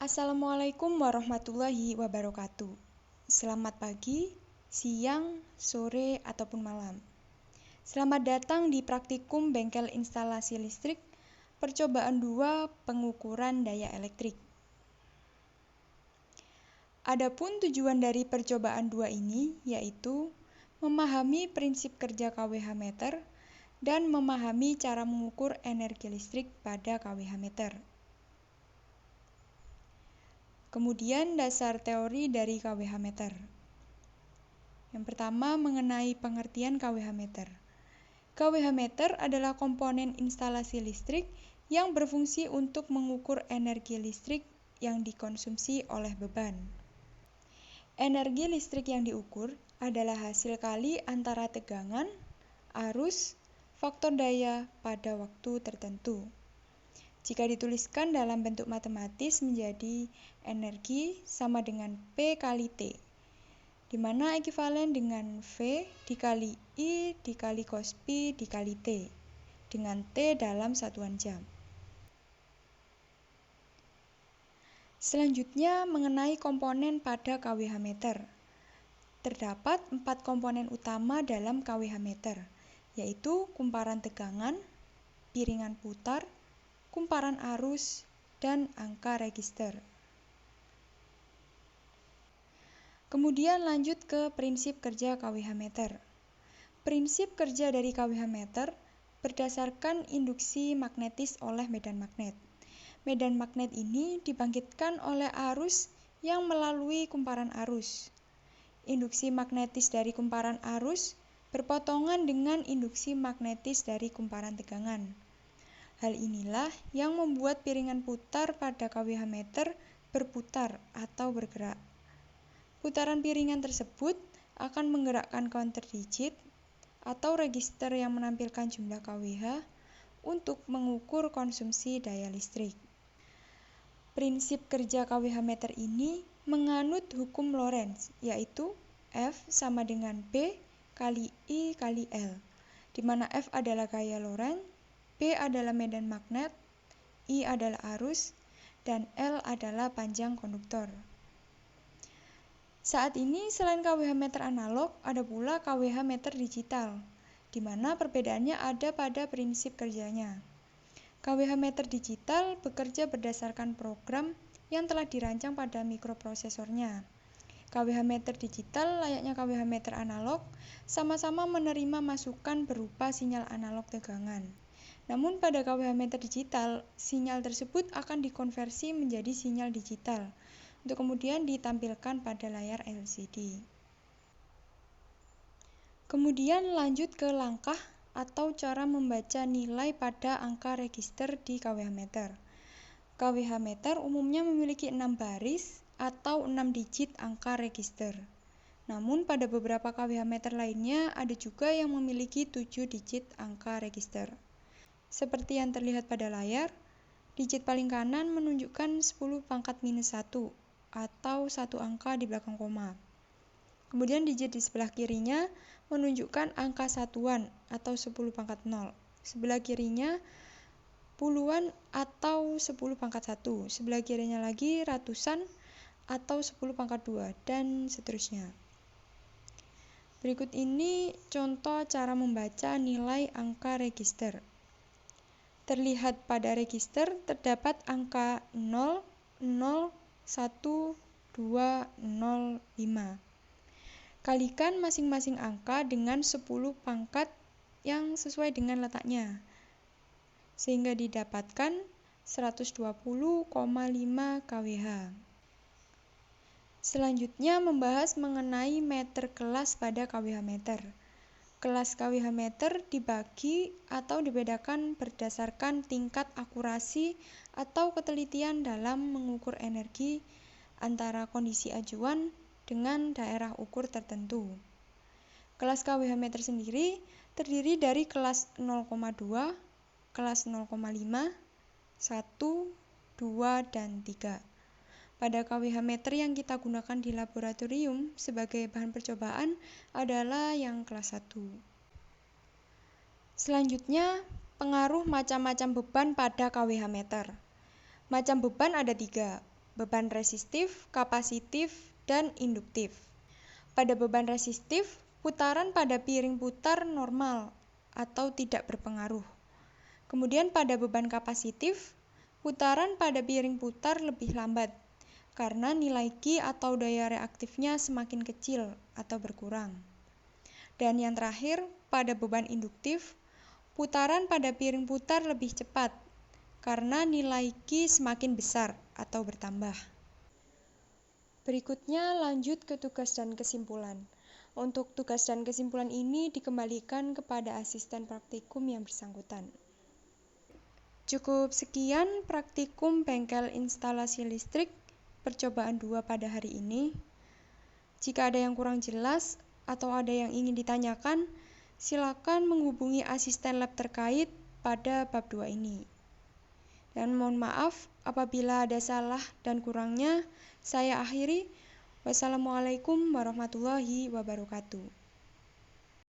Assalamualaikum warahmatullahi wabarakatuh. Selamat pagi, siang, sore, ataupun malam. Selamat datang di praktikum bengkel instalasi listrik, percobaan 2 pengukuran daya elektrik. Adapun tujuan dari percobaan 2 ini yaitu memahami prinsip kerja kWh meter dan memahami cara mengukur energi listrik pada kWh meter. Kemudian dasar teori dari kWh meter. Yang pertama mengenai pengertian kWh meter. kWh meter adalah komponen instalasi listrik yang berfungsi untuk mengukur energi listrik yang dikonsumsi oleh beban. Energi listrik yang diukur adalah hasil kali antara tegangan, arus, faktor daya pada waktu tertentu. Jika dituliskan dalam bentuk matematis menjadi energi sama dengan P kali T, di mana ekuivalen dengan V dikali I dikali cos pi dikali T, dengan T dalam satuan jam. Selanjutnya mengenai komponen pada kWh meter. Terdapat 4 komponen utama dalam kWh meter, yaitu kumparan tegangan, piringan putar, kumparan arus, dan angka register. Kemudian lanjut ke prinsip kerja kWh meter. Prinsip kerja dari kWh meter berdasarkan induksi magnetis oleh medan magnet. Medan magnet ini dibangkitkan oleh arus yang melalui kumparan arus. Induksi magnetis dari kumparan arus berpotongan dengan induksi magnetis dari kumparan tegangan. Hal inilah yang membuat piringan putar pada kWh meter berputar atau bergerak. Putaran piringan tersebut akan menggerakkan counter digit atau register yang menampilkan jumlah kWh untuk mengukur konsumsi daya listrik. Prinsip kerja kWh meter ini menganut hukum Lorentz, yaitu F sama dengan P kali I kali L, di mana F adalah gaya Lorentz, P adalah medan magnet, I adalah arus, dan L adalah panjang konduktor. Saat ini selain kWh meter analog, ada pula kWh meter digital, di mana perbedaannya ada pada prinsip kerjanya. kWh meter digital bekerja berdasarkan program yang telah dirancang pada mikroprosesornya. kWh meter digital layaknya kWh meter analog, sama-sama menerima masukan berupa sinyal analog tegangan. Namun pada kWh meter digital, sinyal tersebut akan dikonversi menjadi sinyal digital, untuk kemudian ditampilkan pada layar LCD. Kemudian lanjut ke langkah atau cara membaca nilai pada angka register di kWh meter. kWh meter umumnya memiliki 6 baris atau 6 digit angka register. Namun pada beberapa kWh meter lainnya ada juga yang memiliki 7 digit angka register. Seperti yang terlihat pada layar, digit paling kanan menunjukkan 10 pangkat minus 1 atau 1 angka di belakang koma. Kemudian digit di sebelah kirinya menunjukkan angka satuan atau 10 pangkat 0. Sebelah kirinya puluhan atau 10 pangkat 1. Sebelah kirinya lagi ratusan atau 10 pangkat 2, dan seterusnya. Berikut ini contoh cara membaca nilai angka register. Terlihat pada register terdapat angka 0, 0, 1, 2, 0, 5. Kalikan masing-masing angka dengan 10 pangkat yang sesuai dengan letaknya, sehingga didapatkan 120,5 kWh. Selanjutnya membahas mengenai meter kelas pada kWh meter. Kelas kWh meter dibagi atau dibedakan berdasarkan tingkat akurasi atau ketelitian dalam mengukur energi antara kondisi ajuan dengan daerah ukur tertentu. Kelas kWh meter sendiri terdiri dari kelas 0,2, kelas 0,5, 1, 2, dan 3. Pada kWh meter yang kita gunakan di laboratorium sebagai bahan percobaan adalah yang kelas 1. Selanjutnya, pengaruh macam-macam beban pada kWh meter. Macam beban ada 3. beban resistif, kapasitif, dan induktif. Pada beban resistif, putaran pada piring putar normal atau tidak berpengaruh. Kemudian pada beban kapasitif, putaran pada piring putar lebih lambat karena nilai Q atau daya reaktifnya semakin kecil atau berkurang. Dan yang terakhir, pada beban induktif, putaran pada piring putar lebih cepat karena nilai Q semakin besar atau bertambah. Berikutnya lanjut ke tugas dan kesimpulan. Untuk tugas dan kesimpulan ini dikembalikan kepada asisten praktikum yang bersangkutan. Cukup sekian praktikum bengkel instalasi listrik percobaan 2 pada hari ini. Jika ada yang kurang jelas atau ada yang ingin ditanyakan, silakan menghubungi asisten lab terkait pada bab 2 ini. Dan mohon maaf apabila ada salah dan kurangnya. Saya akhiri. Wassalamualaikum warahmatullahi wabarakatuh.